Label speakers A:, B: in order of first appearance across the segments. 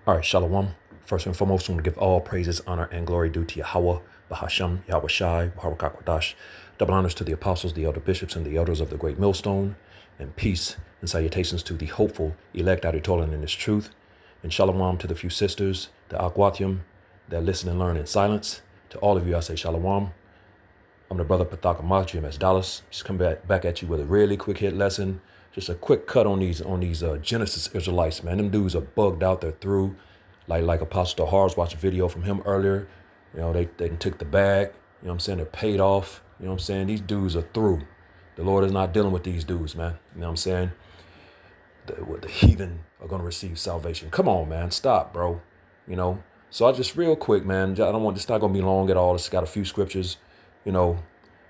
A: All right, Shalom. First and foremost, I want to give all praises, honor, and glory due to Yahweh, Bahasham, Yahweh Shai, Kwadash. Double honors to the apostles, the elder bishops, and the elders of the great millstone, and peace and salutations to the hopeful elect out here toiling in this truth. And Shalom to the few sisters, the Akwatium, that listen and learn in silence. To all of you, I say Shalom. I'm the brother Pathaka Mach, GMS Dallas. Just come back at you with a really quick hit lesson. Just a quick cut on these Genesis Israelites, man. Them dudes are bugged out. They're through. Like Apostle Harz watched a video from him earlier. You know, they took the bag. You know what I'm saying? They're paid off. You know what I'm saying? These dudes are through. The Lord is not dealing with these dudes, man. You know what I'm saying? The heathen are going to receive salvation. Come on, man. Stop, bro. You know? So I just real quick, man. I don't want this not going to be long at all. It's got a few scriptures, you know,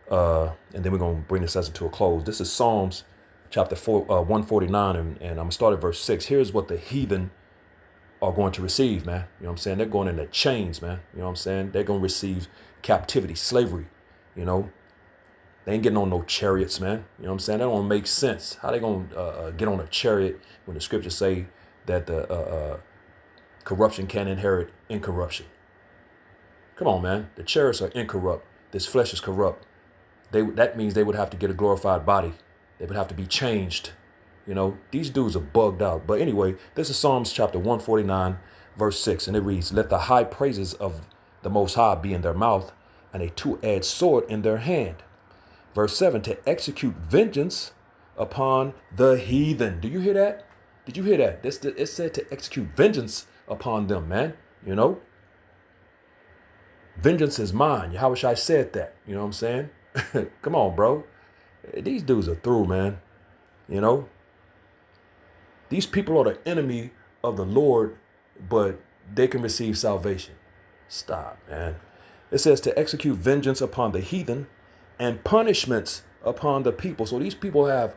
A: and then we're going to bring this lesson to a close. This is Psalms chapter 149, and I'm going to start at verse 6. Here's what the heathen are going to receive, man. You know what I'm saying? They're going into chains, man. You know what I'm saying? They're going to receive captivity, slavery, you know. They ain't getting on no chariots, man. You know what I'm saying? That don't make sense. How they going to get on a chariot when the scriptures say that the corruption can't inherit incorruption? Come on, man. The chariots are incorrupt. This flesh is corrupt. That means they would have to get a glorified body. They would have to be changed. You know, these dudes are bugged out. But anyway, this is Psalms chapter 149, verse 6. And it reads, "Let the high praises of the Most High be in their mouth, and a two-edged sword in their hand." Verse 7, "To execute vengeance upon the heathen." Do you hear that? Did you hear that? It said to execute vengeance upon them, man. You know? Vengeance is mine. Yahweh said that. You know what I'm saying? Come on, bro. These dudes are through, man. You know? These people are the enemy of the Lord, but they can receive salvation. Stop, man. It says to execute vengeance upon the heathen and punishments upon the people. So these people have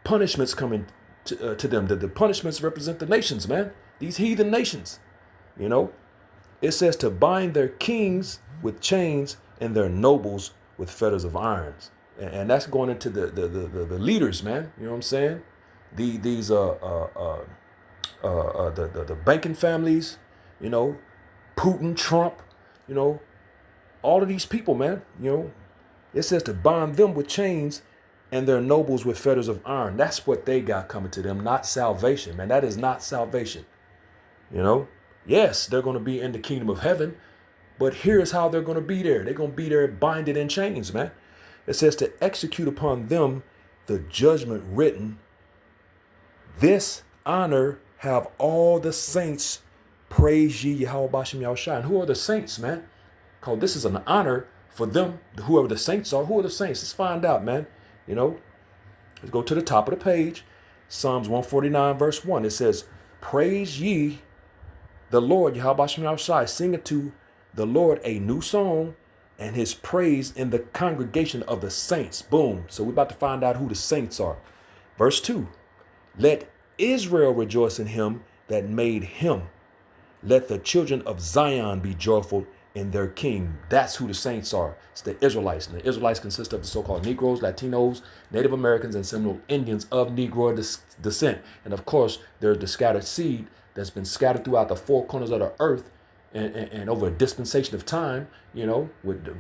A: punishments coming to them. The punishments represent the nations, man. These heathen nations, you know. It says to bind their kings with chains and their nobles with fetters of irons. And that's going into the leaders, man. You know what I'm saying? The banking families, you know, Putin, Trump, you know, all of these people, man. You know, it says to bind them with chains and their nobles with fetters of iron. That's what they got coming to them, not salvation, man. That is not salvation. You know, yes, they're going to be in the kingdom of heaven, but here's how they're going to be there. They're going to be there binded in chains, man. It says to execute upon them the judgment written. This honor have all the saints. Praise ye Yahweh Bashem Yahushua. And who are the saints, man? Because this is an honor for them, whoever the saints are. Who are the saints? Let's find out, man. You know, let's go to the top of the page. Psalms 149, verse 1. It says, "Praise ye the Lord, Yahweh Bashem Yahushua. Sing unto the Lord a new song, and his praise in the congregation of the saints." Boom. So we're about to find out who the saints are. Verse 2. "Let Israel rejoice in him that made him. Let the children of Zion be joyful in their king." That's who the saints are. It's the Israelites. And the Israelites consist of the so-called Negroes, Latinos, Native Americans, and Seminole Indians of Negro descent. And of course, there's the scattered seed that's been scattered throughout the four corners of the earth and over a dispensation of time, you know,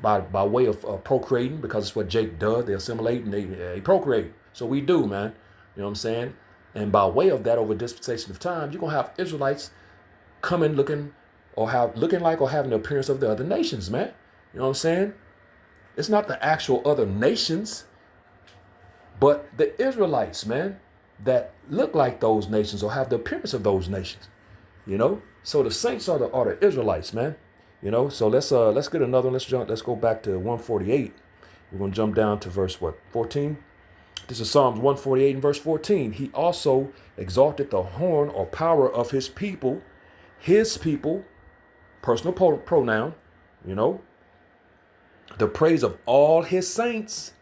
A: by way of procreating, because it's what Jake does. They assimilate and they procreate. So we do, man. You know what I'm saying? And by way of that, over a dispensation of time, you're going to have Israelites coming looking like or having the appearance of the other nations, man. You know what I'm saying? It's not the actual other nations, but the Israelites, man, that look like those nations or have the appearance of those nations, you know? So the saints are the Israelites, man. You know, so let's get another one. Let's go back to 148. We're going to jump down to verse 14. This is Psalms 148 and verse 14. "He also exalted the horn or power of his people, personal pronoun, you know, the praise of all his saints,"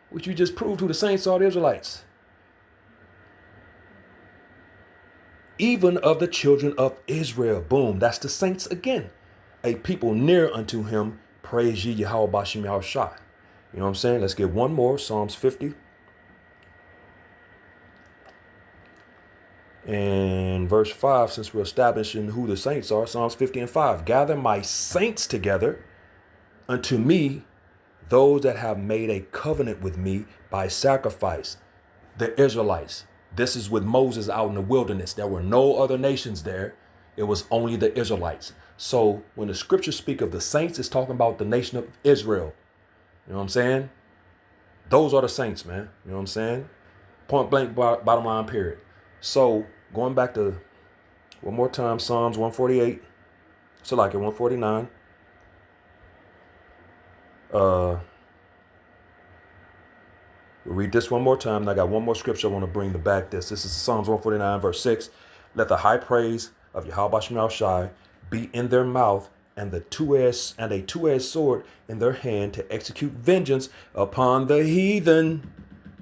A: which you just proved who the saints are, the Israelites, "even of the children of Israel." Boom. That's the saints again. "A people near unto him. Praise ye Yahweh Bashem Yahushua." You know what I'm saying? Let's get one more. Psalms 50. And verse 5, since we're establishing who the saints are, Psalms 50 and 5, gather my saints together unto me, those that have made a covenant with me by sacrifice, the Israelites. This is with Moses out in the wilderness. There were no other nations there. It was only the Israelites. So when the scriptures speak of the saints, it's talking about the nation of Israel. You know what I'm saying? Those are the saints, man. You know what I'm saying? Point blank, bottom line, period. So going back to, one more time, Psalms 148. So like at 149. We'll read this one more time. And I got one more scripture I want to bring to back this. This is Psalms 149, verse 6. Let the high praise of Yahweh Shem Shai be in their mouth, and a two-edged sword in their hand, to execute vengeance upon the heathen.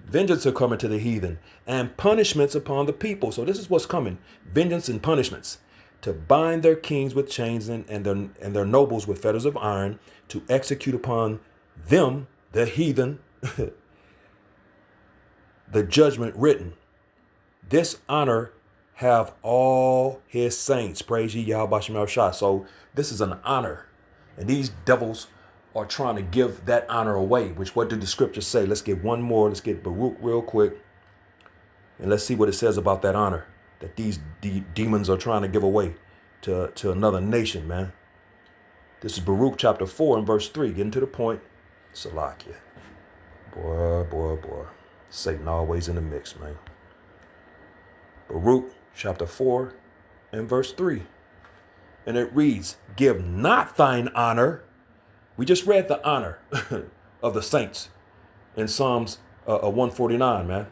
A: Vengeance are coming to the heathen, and punishments upon the people. So this is what's coming: vengeance and punishments, to bind their kings with chains and their nobles with fetters of iron, to execute upon them, the heathen, the judgment written. This honor have all his saints. Praise ye Yahweh Shem Shai. So this is an honor. And these devils are trying to give that honor away, which what did the scriptures say? Let's get one more. Let's get Baruch real quick. And let's see what it says about that honor that these demons are trying to give away to another nation, man. This is Baruch chapter 4 and verse 3. Getting to the point. Salakia. Boy. Satan always in the mix, man. Baruch chapter 4 and verse 3. And it reads, give not thine honor. We just read the honor of the saints in Psalms 149, man.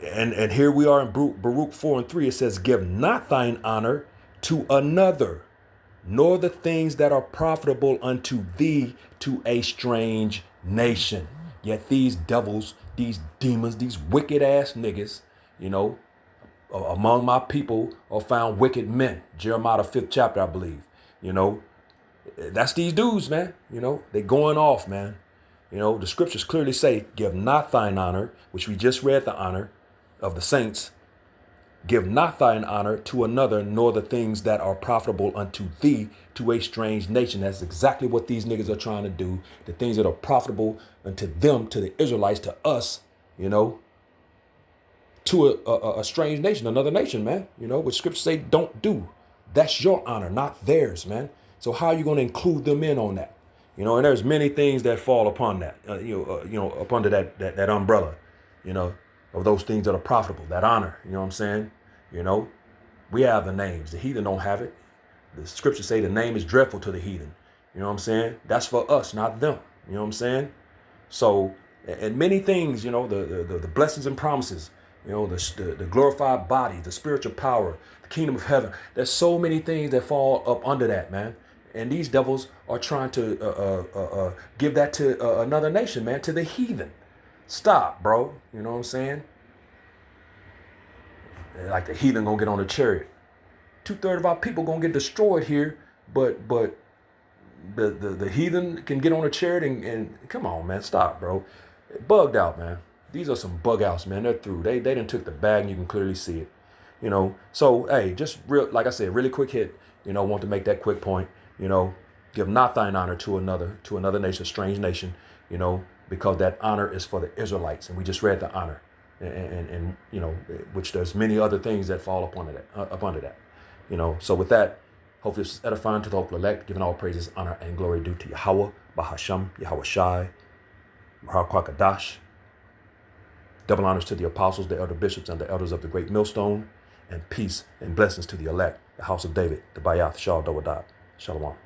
A: And here we are in Baruch 4 and 3. It says, give not thine honor to another, nor the things that are profitable unto thee to a strange nation. Yet these devils, these demons, these wicked ass niggas, you know, among my people are found wicked men. Jeremiah, the 5th chapter, I believe. You know, that's these dudes, man. You know, they going off, man. You know, the scriptures clearly say, give not thine honor, which we just read the honor of the saints. Give not thine honor to another, nor the things that are profitable unto thee to a strange nation. That's exactly what these niggas are trying to do. The things that are profitable unto them, to the Israelites, to us, you know, to a strange nation, another nation, man, you know, which scriptures say don't do. That's your honor, not theirs, man. So how are you going to include them in on that? You know, and there's many things that fall upon that, up under that umbrella, you know, of those things that are profitable, that honor, you know what I'm saying? You know, we have the names. The heathen don't have it. The scriptures say the name is dreadful to the heathen. You know what I'm saying? That's for us, not them. You know what I'm saying? So, and many things, you know, the blessings and promises, you know, the glorified body, the spiritual power, the kingdom of heaven. There's so many things that fall up under that, man. And these devils are trying to give that to another nation, man, to the heathen. Stop, bro. You know what I'm saying? Like the heathen gonna get on a chariot. 2/3 of our people gonna get destroyed here, but the heathen can get on a chariot and come on, man, stop, bro. Bugged out, man. These are some bug outs, man. They're through. They done took the bag and you can clearly see it. You know, so hey, just real, like I said, really quick hit. You know, want to make that quick point. You know, give not thine honor to another nation, strange nation. You know, because that honor is for the Israelites, and we just read the honor. And you know, which there's many other things that fall up under that, you know. So with that, hopefully this is edifying to the hopeful elect, giving all praises, honor, and glory due to Yahweh, Bahasham, Yahweh Shai, Kadash. Double honors to the apostles, the elder bishops, and the elders of the great millstone, and peace and blessings to the elect, the house of David, the Bayath, Shal Dawadah. Shalom.